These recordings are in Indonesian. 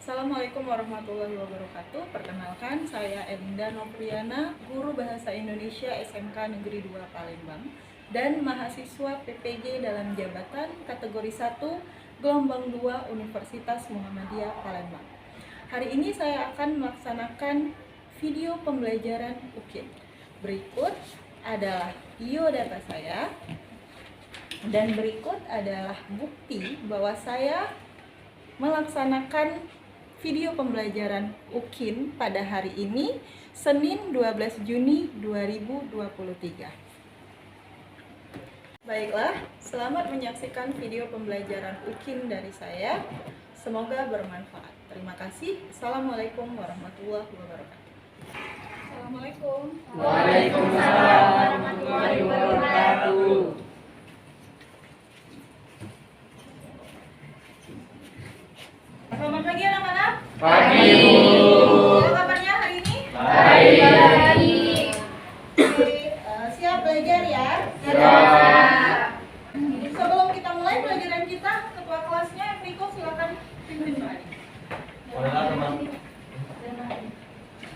Assalamualaikum warahmatullahi wabarakatuh. Perkenalkan, saya Elinda Nopriana, guru Bahasa Indonesia SMK Negeri 2 Palembang dan mahasiswa PPG dalam jabatan kategori 1 gelombang 2 Universitas Muhammadiyah Palembang. Hari ini saya akan melaksanakan video pembelajaran UKIN. Berikut adalah biodata saya dan berikut adalah bukti bahwa saya melaksanakan video pembelajaran UKIN pada hari ini, Senin 12 Juni 2023. Baiklah, selamat menyaksikan video pembelajaran UKIN dari saya. Semoga bermanfaat. Terima kasih. Assalamualaikum warahmatullahi wabarakatuh. Assalamualaikum. Waalaikumsalam warahmatullahi wabarakatuh. Selamat pagi anak-anak. Pagi. Apa kabarnya hari ini? Baik. Oke, siap belajar ya? Siap. Sebelum kita mulai pelajaran kita, ketua kelasnya Riko silakan pimpin balik.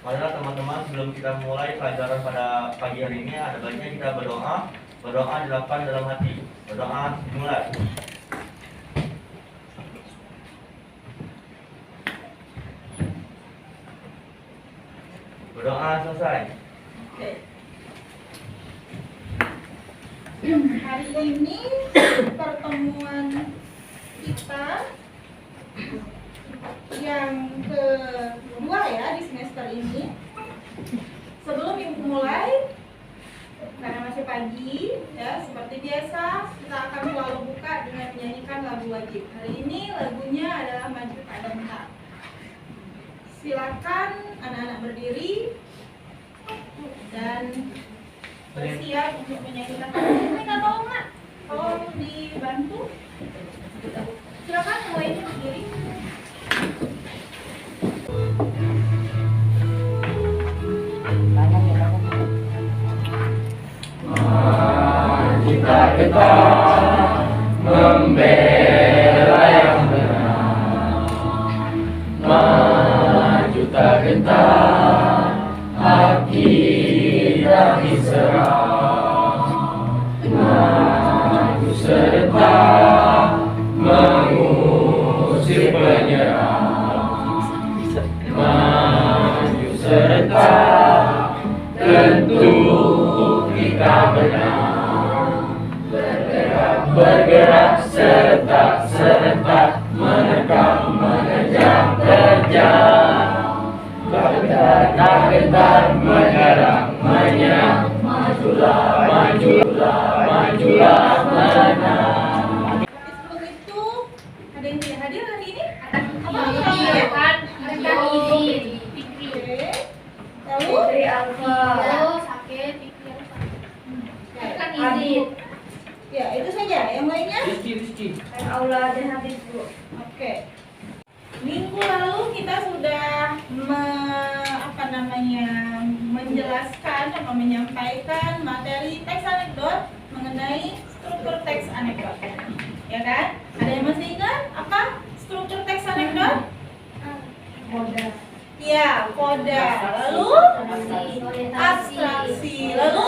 Marilah teman-teman, sebelum kita mulai pelajaran pada pagi hari ini, ada baiknya kita berdoa. Berdoa dilakukan dalam hati. Berdoa dimulai. Berdoa selesai. Oke. Hari ini pertemuan kita yang kedua ya di semester ini. Sebelum ibu mulai, karena masih pagi ya, seperti biasa kita akan selalu buka dengan menyanyikan lagu wajib. Hari ini lagunya adalah Maju Adanta. Silakan anak-anak berdiri dan bersiap untuk menyanyikan lagu. Nggak tahu nggak? Kalau dibantu, silakan mulainya berdiri. Kita membela yang benar, maju tak gentar, hak kita diserang, maju serentak, mengusir penyerang, maju serentak, tentu kita menang. Bergerak serentak, menerkam, mengejar, terjang. Tak gentar, menyerang, majulah, menang. Sebelum itu, ada yang tidak hadir hari ini? Apa? Ada Fikri. Oke. Lalu? Fikri Alfa. Sakit, Fikri Alfa. Kan izin. Ya, itu saja. Yang lainnya? Rizky. Kan Aula dan Habib Bu. Oke. Minggu lalu kita sudah menjelaskan atau menyampaikan materi teks anekdot mengenai struktur teks anekdot. Ya kan? Ada yang masih ingat apa struktur teks anekdot? Koda. Ya, koda. Lalu abstraksi. Lalu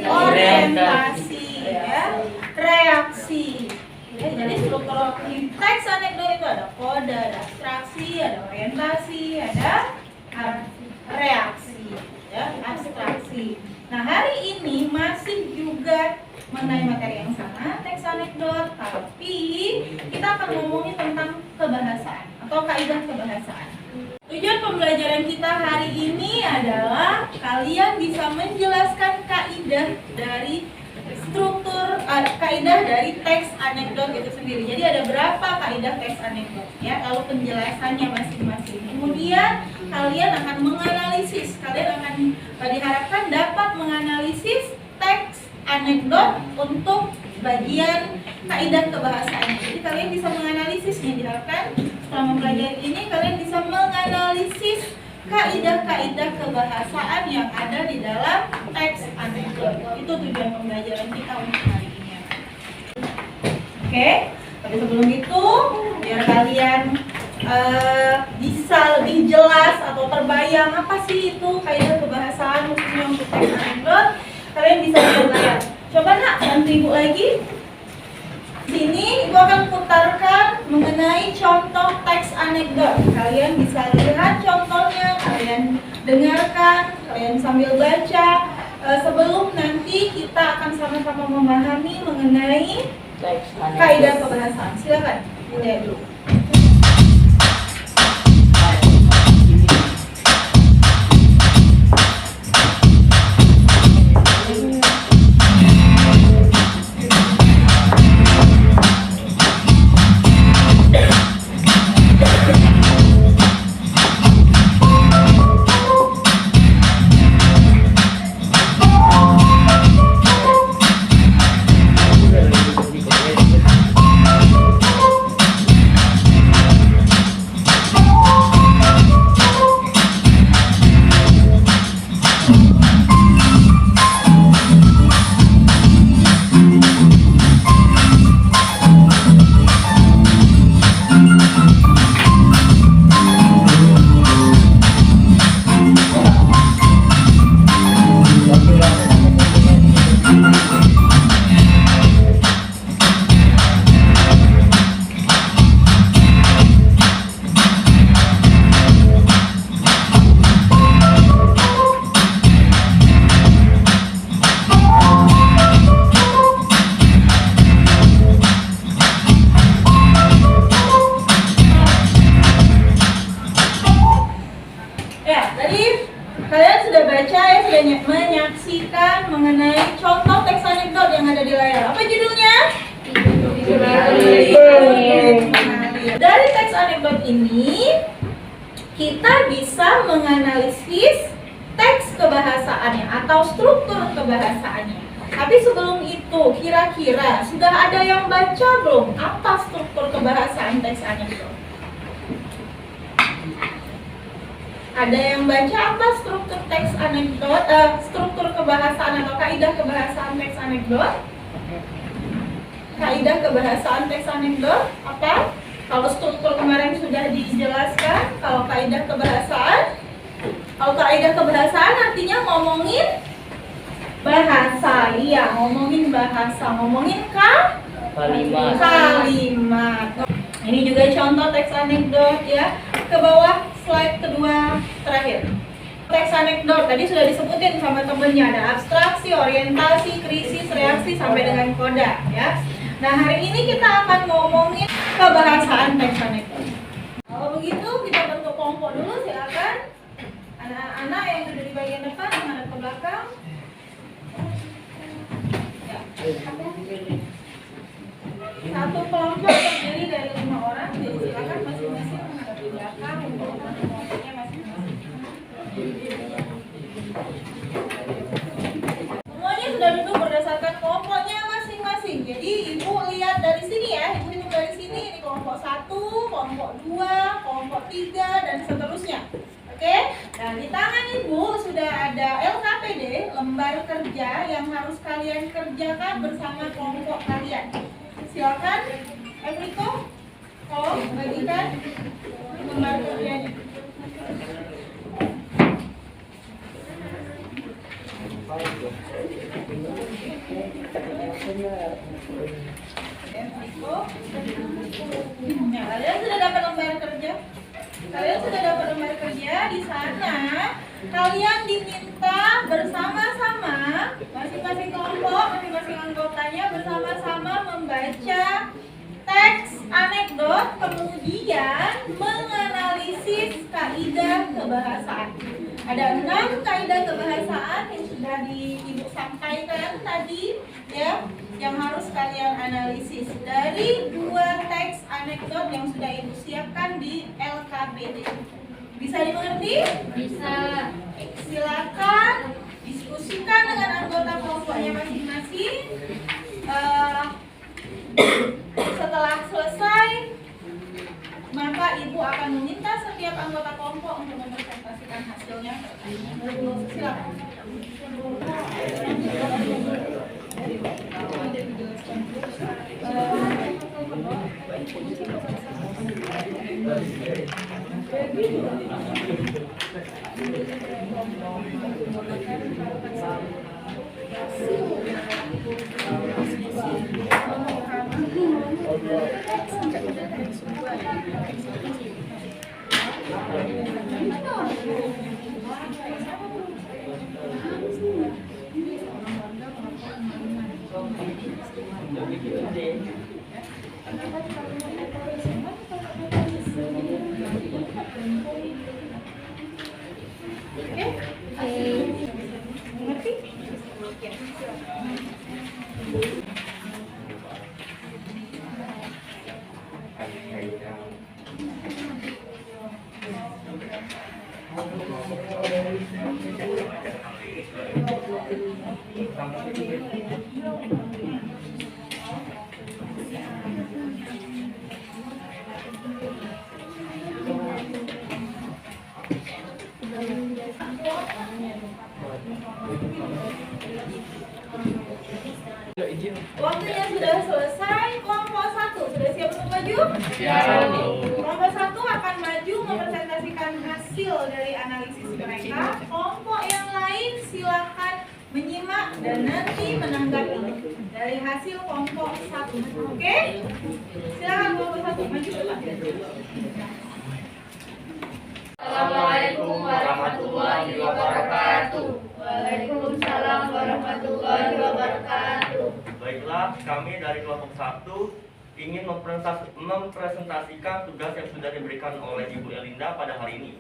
orientasi. Ya, reaksi. Ya, jadi struktur teks anekdot itu ada koda, ada abstraksi, ada orientasi, ada reaksi, ya, abstraksi. Nah, hari ini masih juga mengenai materi yang sama, teks anekdot, tapi kita akan ngomongin tentang kebahasaan atau kaidah kebahasaan. Tujuan pembelajaran kita hari ini adalah kalian bisa menjelaskan kaidah dari kaidah dari teks anekdot itu sendiri. Jadi ada berapa kaidah teks anekdot ya, kalau penjelasannya masing-masing. Kemudian kalian akan menganalisis, diharapkan dapat menganalisis teks anekdot untuk bagian kaidah kebahasaan. Jadi kalian bisa menganalisisnya, diharapkan setelah mempelajari ini kalian bisa menganalisis kaidah-kaidah kebahasaan yang ada di dalam teks anekdot. Itu tujuan pembelajaran kita untuk hari ini. Oke, tapi sebelum itu biar kalian bisa lebih jelas atau terbayang apa sih itu kaidah kebahasaan khususnya untuk teks anekdot, kalian bisa lihat layar. Coba nak bantu ibu lagi. Sini ibu akan putarkan mengenai contoh teks anekdot. Kalian bisa lihat contohnya, kalian dengarkan, kalian sambil baca. Sebelum nanti kita akan sama-sama memahami mengenai Teks anekdot. kaidah kebahasaan. Silakan dilihat dulu. Menyaksikan mengenai contoh teks anekdot yang ada di layar. Apa judulnya? Dari teks anekdot ini kita bisa menganalisis teks kebahasaannya atau struktur kebahasaannya. Tapi sebelum itu, kira-kira sudah ada yang baca belum apa struktur kebahasaan teks anekdot? Ada yang baca apa struktur teks anekdot, struktur kebahasaan atau kaidah kebahasaan teks anekdot? Kaidah kebahasaan teks anekdot apa? Kalau struktur kemarin sudah dijelaskan, kalau kaidah kebahasaan artinya ngomongin bahasa, iya, ngomongin bahasa, ngomongin kalimat. Ini juga contoh teks anekdot ya. Ke bawah slide kedua terakhir. Teks anekdot tadi sudah disebutin sama temennya, ada abstraksi, orientasi, krisis, reaksi sampai dengan koda ya. Nah, hari ini kita akan ngomongin kebahasaan teks anekdot. Kalau begitu kita bentuk kelompok dulu, silakan. Anak-anak yang ada di bagian depan menghadap ke belakang. Ya. Satu kelompok terdiri dari 5 orang, jadi silakan masing-masing menghadap di belakang untuk kelompoknya masing-masing. Semuanya sudah duduk berdasarkan kelompoknya masing-masing. Jadi ibu lihat dari sini ya, ibu hitung dari sini, ini kelompok 1, kelompok 2, kelompok 3 dan seterusnya. Oke? Nah, di tangan ibu sudah ada LKPD, lembar kerja yang harus kalian kerjakan bersama kelompok kalian. Silakan, Enrico, tolong bagikan lembar kerjanya. Enrico, nah, kalian sudah dapat lembar kerja? Kalian sudah dapat lembar kerja? Di sana kalian diminta bersama-sama, masing-masing kelompok, masing-masing anggotanya bersama-sama membaca teks anekdot, kemudian menganalisis kaidah kebahasaan. Ada 6 kaidah kebahasaan yang sudah ibu sampaikan tadi ya, yang harus kalian analisis dari 2 teks anekdot yang sudah ibu siapkan di LKPD. Bisa dimengerti? Bisa. Silakan diskusikan dengan anggota kelompoknya masing-masing. Setelah selesai, maka ibu akan meminta setiap anggota kelompok untuk mempresentasikan hasilnya. Silakan. Mengerti? Waktunya sudah selesai. Kelompok 1 sudah siap untuk maju? Kelompok 1 akan maju mempresentasikan hasil dari analisis mereka. Kelompok yang lain silakan menyimak dan nanti menanggapi dari hasil kelompok 1. Oke? Silakan kelompok 1 maju ke depan. Assalamualaikum warahmatullahi wabarakatuh. Waalaikumsalam warahmatullahi wabarakatuh. Baiklah, kami dari kelompok 1 ingin mempresentasikan tugas yang sudah diberikan oleh Ibu Elinda pada hari ini.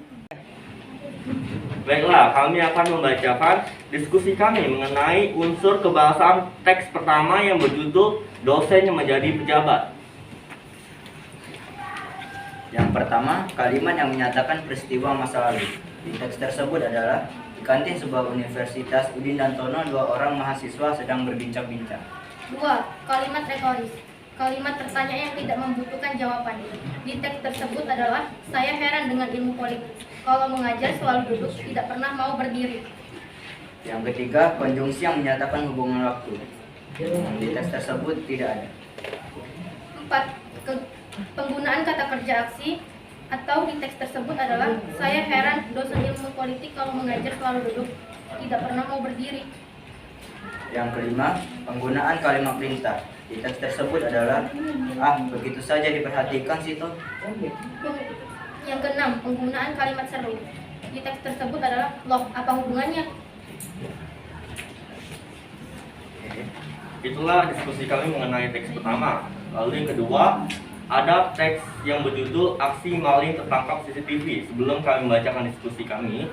Baiklah, kami akan membacakan diskusi kami mengenai unsur kebahasaan teks pertama yang berjudul Dosen yang Menjadi Pejabat. Yang pertama, kalimat yang menyatakan peristiwa masa lalu. Di teks tersebut adalah di kantin sebuah universitas, Udin dan Tono, dua orang mahasiswa sedang berbincang-bincang. 2. Kalimat retoris. Kalimat pertanyaan yang tidak membutuhkan jawaban. Di teks tersebut adalah, saya heran dengan ilmu politik. Kalau mengajar selalu duduk, tidak pernah mau berdiri. Yang ketiga, konjungsi yang menyatakan hubungan waktu. Di teks tersebut tidak ada. 4. Penggunaan kata kerja aksi atau di teks tersebut adalah, saya heran dosen ilmu politik kalau mengajar selalu duduk, tidak pernah mau berdiri. Yang kelima, penggunaan kalimat perintah. Di teks tersebut adalah, begitu saja diperhatikan situ. Yang keenam, penggunaan kalimat seru. Di teks tersebut adalah, loh, apa hubungannya? Itulah diskusi kami mengenai teks pertama. Lalu yang kedua, ada teks yang berjudul Aksi Maling Tertangkap CCTV. Sebelum kami membacakan diskusi kami,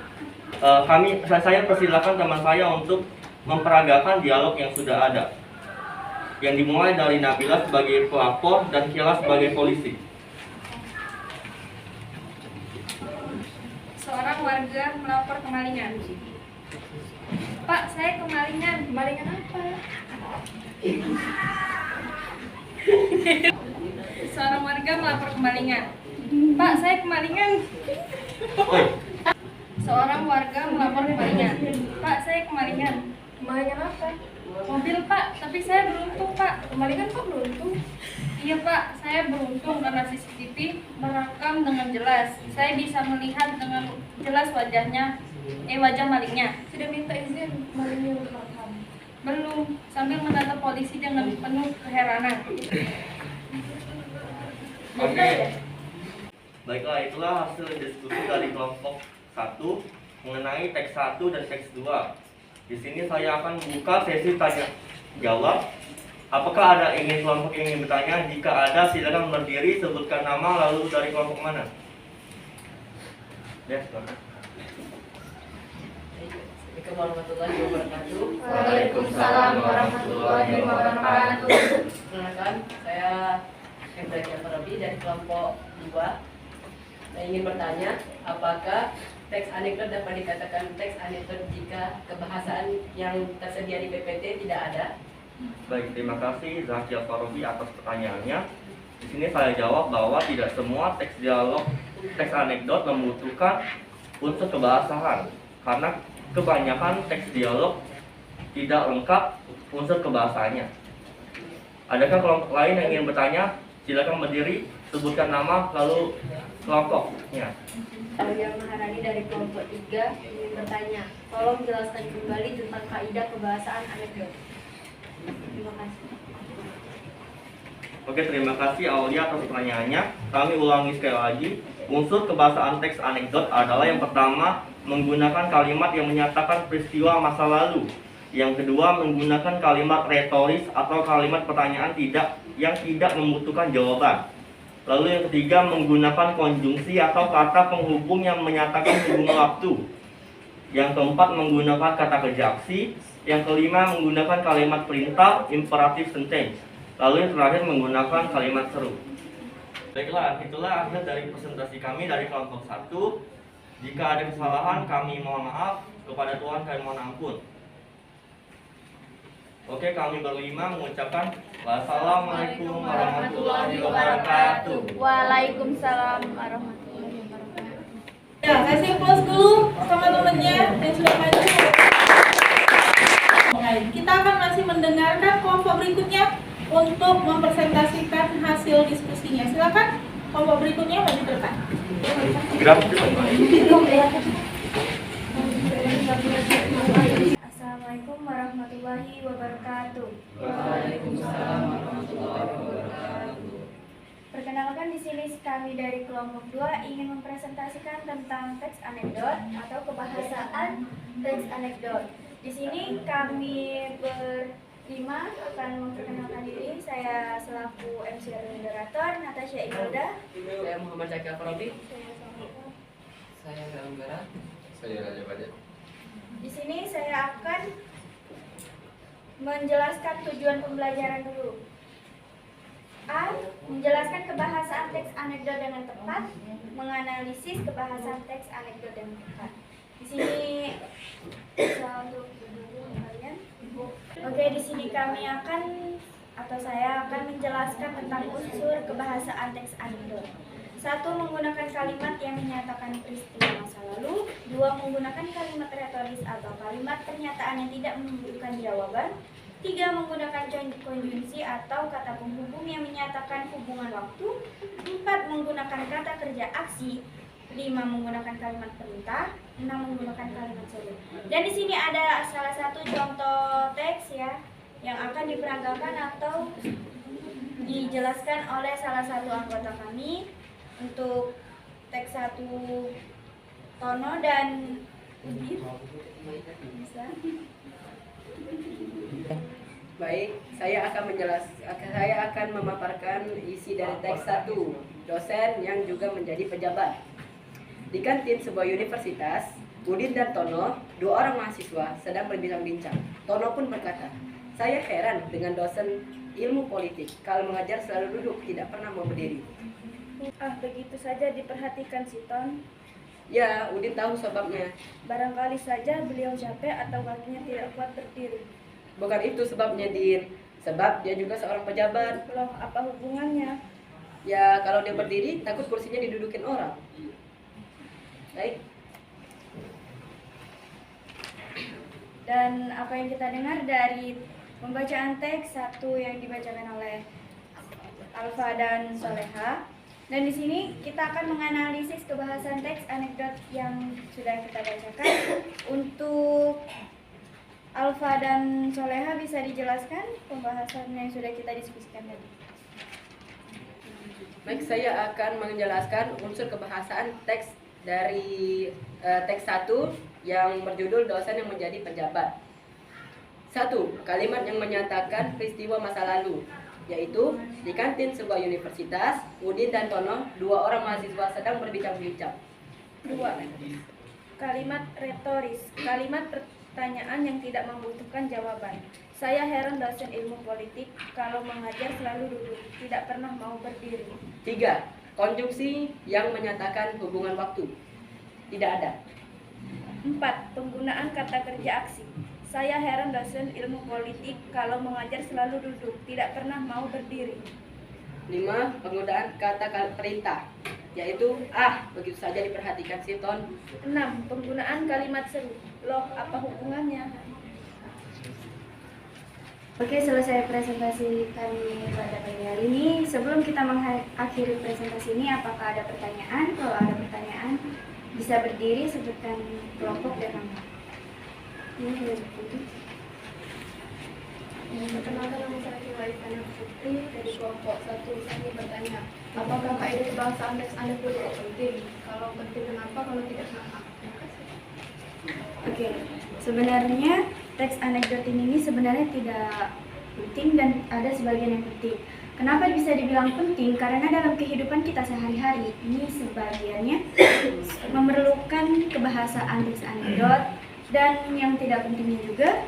saya persilakan teman saya untuk memperagakan dialog yang sudah ada, yang dimulai dari Nabila sebagai pelapor dan Kila sebagai polisi. Seorang warga melapor kemalingan. Pak, saya kemalingan. Kemalingan apa? Seorang warga melapor kemalingan. Pak, saya kemalingan. Seorang warga melapor kemalingan. Pak, saya kemalingan. Kemalingan apa? Mobil, Pak. Tapi saya beruntung, Pak. Kemalingan kok beruntung? Iya, Pak. Saya beruntung karena CCTV merekam dengan jelas. Saya bisa melihat dengan jelas wajah malingnya. Sudah minta izin malingnya merekam? Belum. Sambil menatap polisi dengan penuh keheranan. Oke. Baiklah, itulah hasil diskusi dari kelompok 1 mengenai teks 1 dan teks 2. Di sini saya akan membuka sesi tanya jawab. Apakah ada kelompok yang ingin bertanya? Jika ada, silakan berdiri, sebutkan nama, lalu dari kelompok mana. Ya, silakan. Assalamualaikum warahmatullahi wabarakatuh. Waalaikumsalam warahmatullahi wabarakatuh. Perkenalkan, saya Hendra Jafarabi dari kelompok 2. Saya ingin bertanya, apakah teks anekdot dapat dikatakan teks anekdot jika kebahasaan yang tersedia di PPT tidak ada? Baik, terima kasih Zakia Farobi atas pertanyaannya. Di sini saya jawab bahwa tidak semua teks dialog, teks anekdot membutuhkan unsur kebahasaan, karena kebanyakan teks dialog tidak lengkap unsur kebahasaannya. Adakah kelompok lain yang ingin bertanya? Silakan berdiri, sebutkan nama, lalu kelompoknya. Saya Maharani dari kelompok 3 ingin bertanya. Tolong jelaskan kembali tentang kaidah kebahasaan anekdot. Terima kasih. Oke, terima kasih Aulia atas pertanyaannya. Kami ulangi sekali lagi. Unsur kebahasaan teks anekdot adalah yang pertama, menggunakan kalimat yang menyatakan peristiwa masa lalu. Yang kedua, menggunakan kalimat retoris atau kalimat pertanyaan yang tidak membutuhkan jawaban. Lalu yang ketiga, menggunakan konjungsi atau kata penghubung yang menyatakan hubungan waktu. Yang keempat, menggunakan kata kerja aksi. Yang kelima, menggunakan kalimat perintah, imperative sentence. Lalu yang terakhir, menggunakan kalimat seru. Baiklah, itulah akhir dari presentasi kami dari kelompok 1. Jika ada kesalahan, kami mohon maaf. Kepada Tuhan kami mohon ampun. Oke, kami berlima mengucapkan wassalamualaikum warahmatullahi wabarakatuh. Waalaikumsalam warahmatullahi wabarakatuh. Ya, kasih close dulu teman-temannya yang sudah maju. Baik, kita akan masih mendengarkan kelompok berikutnya untuk mempresentasikan hasil diskusinya. Silakan kelompok berikutnya maju ke depan. Assalamualaikum warahmatullahi wabarakatuh. Waalaikumsalam warahmatullahi wabarakatuh. Perkenalkan, di sini kami dari kelompok 2 ingin mempresentasikan tentang teks anekdot atau kebahasaan teks anekdot. Di sini kami berlima akan memperkenalkan diri. Saya selaku MC dan moderator, Natasha Imelda. Saya Muhammad Syakir Farabi. Saya Galang Gara. Saya Raja Badet. Di sini saya akan menjelaskan tujuan pembelajaran dulu. A. Menjelaskan kebahasaan teks anekdot dengan tepat, menganalisis kebahasaan teks anekdot dengan tepat. Di sini bisa untuk kalian. Oke, di sini saya akan menjelaskan tentang unsur kebahasaan teks anekdot. 1. Menggunakan kalimat yang menyatakan peristiwa masa lalu. 2. Menggunakan kalimat retoris atau kalimat pernyataan yang tidak membutuhkan jawaban. 3. Menggunakan konjungsi atau kata penghubung yang menyatakan hubungan waktu. 4. Menggunakan kata kerja aksi. 5. Menggunakan kalimat perintah. 6. Menggunakan kalimat seru. Dan di sini ada salah satu contoh teks ya yang akan diperagakan atau dijelaskan oleh salah satu anggota kami. Untuk teks 1 Tono dan Udin. Bisa. Baik, saya akan memaparkan isi dari teks 1, dosen yang juga menjadi pejabat. Di kantin sebuah universitas, Udin dan Tono, 2 orang mahasiswa, sedang berbincang-bincang. Tono pun berkata, "Saya heran dengan dosen ilmu politik. Kalau mengajar selalu duduk, tidak pernah mau berdiri." Begitu saja diperhatikan si Ton. Ya, Udin tahu sebabnya. Barangkali saja beliau capek atau kakinya tidak kuat berdiri. Bukan itu sebabnya, Din. Sebab dia juga seorang pejabat. Loh, apa hubungannya? Ya, kalau dia berdiri, takut kursinya didudukin orang. Baik. Dan apa yang kita dengar dari pembacaan teks 1 yang dibacakan oleh Alfa dan Soleha. Dan di sini kita akan menganalisis kebahasan teks anekdot yang sudah kita bacakan. Untuk Alfa dan Soleha, bisa dijelaskan pembahasannya yang sudah kita diskusikan tadi? Baik, saya akan menjelaskan unsur kebahasaan teks dari teks 1 yang berjudul dosen yang menjadi pejabat. 1. Kalimat yang menyatakan peristiwa masa lalu, yaitu di kantin sebuah universitas, Udin dan Tono, 2 orang mahasiswa sedang berbincang-bincang. 2. Kalimat retoris, kalimat pertanyaan yang tidak membutuhkan jawaban. Saya heran dosen ilmu politik, kalau mengajar selalu duduk, tidak pernah mau berdiri. 3. Konjungsi yang menyatakan hubungan waktu. Tidak ada. 4. Penggunaan kata kerja aksi. Saya heran dosen ilmu politik, kalau mengajar selalu duduk, tidak pernah mau berdiri. 5. Penggunaan kata perintah, yaitu begitu saja diperhatikan si Ton. 6. Penggunaan kalimat seru. Loh, apa hubungannya? Oke, selesai presentasi kami pada pagi hari ini. Sebelum kita mengakhiri presentasi ini, apakah ada pertanyaan? Kalau ada pertanyaan, bisa berdiri sebutkan kelompok dan nama. Ini sudah berdiri. Perkenalkan, nama saya Kilaifana Putri dari kelompok 1. Saya ingin bertanya, apakah kaidah kebahasaan teks anekdot itu penting? Kalau penting, kenapa? Kalau tidak, kenapa? Terima kasih. Oke, sebenarnya teks anekdot ini sebenarnya tidak penting dan ada sebagian yang penting. Kenapa bisa dibilang penting? Karena dalam kehidupan kita sehari-hari ini sebagiannya memerlukan kebahasaan teks anekdot, dan yang tidak pentingnya juga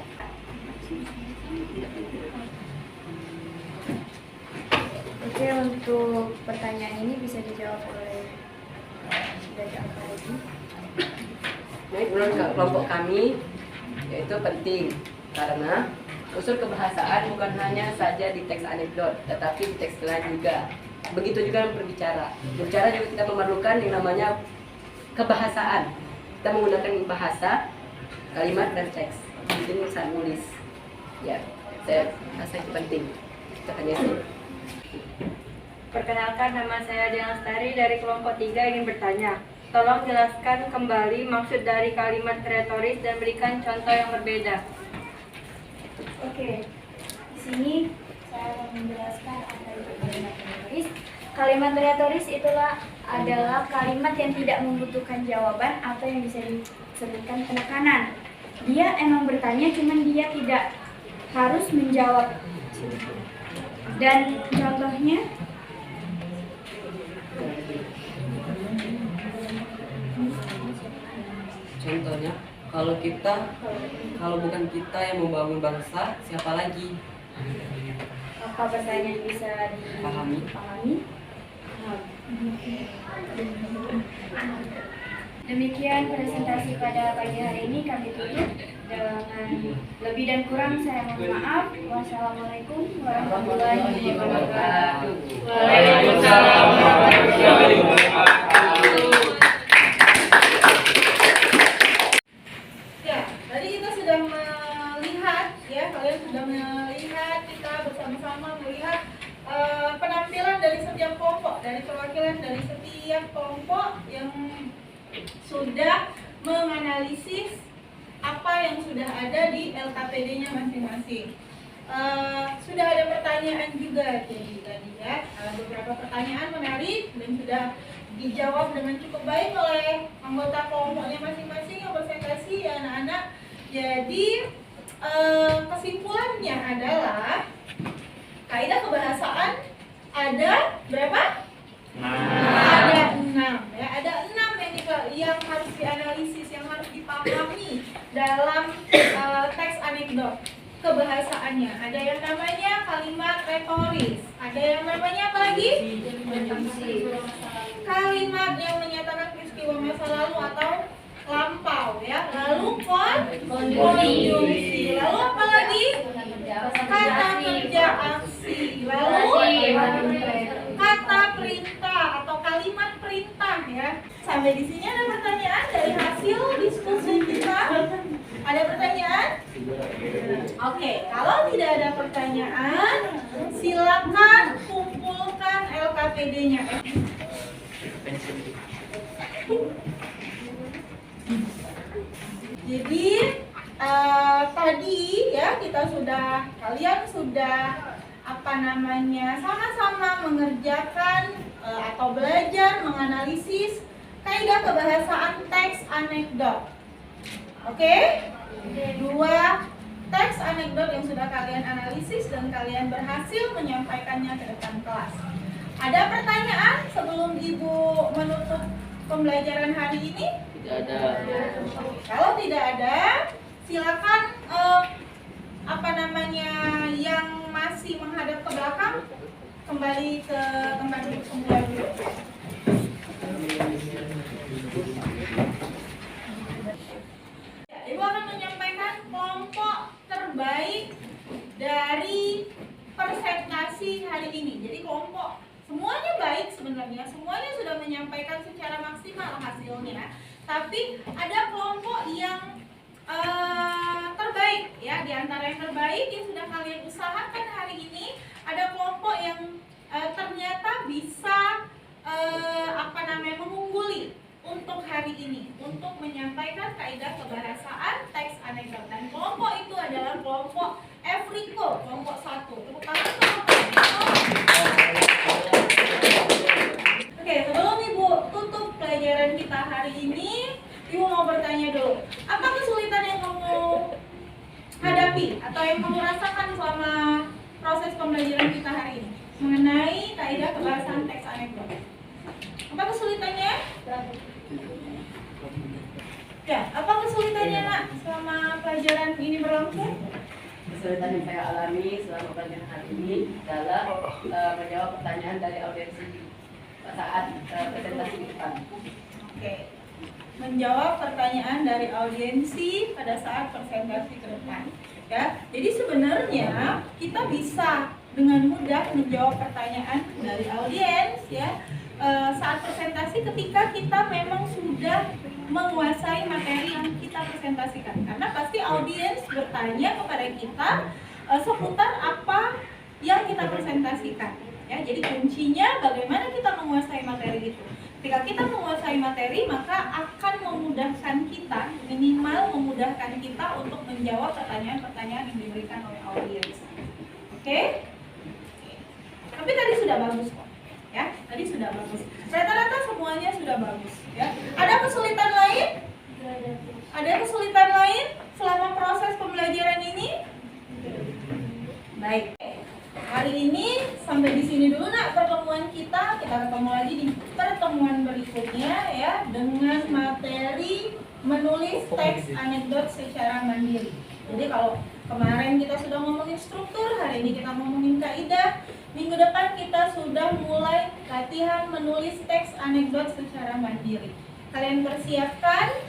Oke, untuk pertanyaan ini bisa dijawab oleh dari apa lagi? Baik, menurut kelompok kami yaitu penting karena unsur kebahasaan bukan hanya saja di teks anekdot, tetapi di teks lain juga. Begitu juga dalam berbicara. Berbicara juga kita memerlukan yang namanya kebahasaan. Kita menggunakan bahasa, kalimat, dan teks. Jadi saat nulis. Ya, saya rasa itu penting. Itu hanya sih. Perkenalkan, nama saya Dian Lestari dari kelompok 3 ingin bertanya. Tolong jelaskan kembali maksud dari kalimat retoris dan berikan contoh yang berbeda. Oke, di sini saya akan menjelaskan apa itu kalimat retoris. Kalimat retoris adalah kalimat yang tidak membutuhkan jawaban atau yang bisa disebutkan penekanan. Dia emang bertanya, cuman dia tidak harus menjawab. Dan contohnya, kalau bukan kita yang membangun bangsa, siapa lagi? apa pertanyaan bisa dipahami? Demikian presentasi pada pagi hari ini kami tutup. Dengan lebih dan kurang saya mohon maaf. Wassalamualaikum warahmatullahi wabarakatuh. Waalaikumsalam warahmatullahi wabarakatuh. Ya, tadi kita sudah melihat ya, kalian sudah melihat, kita bersama-sama melihat penampilan dari setiap kelompok, dari perwakilan dari setiap kelompok yang sudah menganalisis apa yang sudah ada di LKPD-nya masing-masing. Sudah ada pertanyaan juga jadi tadi ya, beberapa pertanyaan menarik dan sudah dijawab dengan cukup baik oleh anggota kelompoknya masing-masing yang presentasi ya anak-anak. Jadi kesimpulannya adalah kaidah kebahasaan ada berapa? Ada 6 ya, ada 6 yang harus dianalisis, yang harus dipahami dalam teks anekdot kebahasaannya. Ada yang namanya kalimat retoris, ada yang namanya apa lagi? Kalimat yang menyatakan peristiwa masa lalu atau lampau ya. Lalu konjungsi. Lalu apa lagi? Kata kerja aksi. Lalu kata perintah atau kalimat perintah ya. Sampai di sini ada pertanyaan dari hasil diskusi kita? Ada pertanyaan? Oke, kalau tidak ada pertanyaan, silakan kumpulkan LKPD-nya. Jadi tadi ya kalian sudah sama-sama mengerjakan atau belajar menganalisis kaidah kebahasaan teks anekdot. Oke? 2 teks anekdot yang sudah kalian analisis dan kalian berhasil menyampaikannya ke depan kelas. Ada pertanyaan sebelum Ibu menutup pembelajaran hari ini? Tidak ada. Kalau tidak ada, silakan yang masih menghadap ke belakang kembali ke tempat duduk semula dulu. Ibu akan menyampaikan kelompok terbaik dari presentasi hari ini. Jadi kelompok semuanya baik sebenarnya, semuanya sudah menyampaikan secara maksimal hasilnya. Tapi ada kelompok yang terbaik terbaik ya, di antara yang terbaik yang sudah kalian usahakan hari ini, ada kelompok yang ternyata bisa mengungguli untuk hari ini untuk menyampaikan kaidah kebahasaan teks anekdot, dan kelompok itu adalah kelompok Afriko, kelompok 1. Tepuk tangan untuk Oke, sebelum Ibu tutup pelajaran kita hari ini, Ibu mau bertanya dulu, apa kesulitan yang kamu hadapi atau yang kamu rasakan selama proses pembelajaran kita hari ini mengenai kaidah kebahasaan teks anekdot? Apa kesulitannya? Ya, apa kesulitannya nak selama pelajaran ini berlangsung? Kesulitan yang saya alami selama pelajaran hari ini adalah menjawab pertanyaan dari audiensi saat presentasi di depan. Oke, menjawab pertanyaan dari audiensi pada saat presentasi ke depan. Ya, jadi sebenarnya kita bisa dengan mudah menjawab pertanyaan dari audiens ya saat presentasi ketika kita memang sudah menguasai materi yang kita presentasikan, karena pasti audiens bertanya kepada kita seputar apa yang kita presentasikan ya. Jadi kuncinya bagaimana kita menguasai materi itu. Ketika kita menguasai materi, maka akan memudahkan kita, minimal memudahkan kita untuk menjawab pertanyaan-pertanyaan yang diberikan oleh audiens. Oke? Tapi tadi sudah bagus kok. Ya, tadi sudah bagus. Rata-rata semuanya sudah bagus. Ya, ada kesulitan lain? Ada kesulitan lain selama proses pembelajaran ini? Baik. Hari ini sampai di sini dulu nak pertemuan kita. Kita ketemu lagi di pertemuan berikutnya ya dengan materi menulis teks anekdot secara mandiri. Jadi kalau kemarin kita sudah ngomongin struktur, hari ini kita ngomongin kaidah. Minggu depan kita sudah mulai latihan menulis teks anekdot secara mandiri. Kalian persiapkan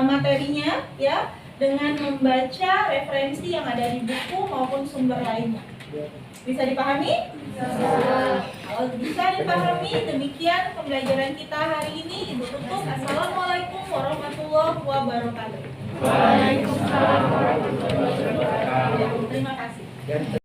materinya ya dengan membaca referensi yang ada di buku maupun sumber lainnya. Bisa dipahami? Kalau bisa dipahami, demikian pembelajaran kita hari ini. Ibu tutup. Assalamualaikum warahmatullahi wabarakatuh. Waalaikumsalam warahmatullahi wabarakatuh. Terima kasih.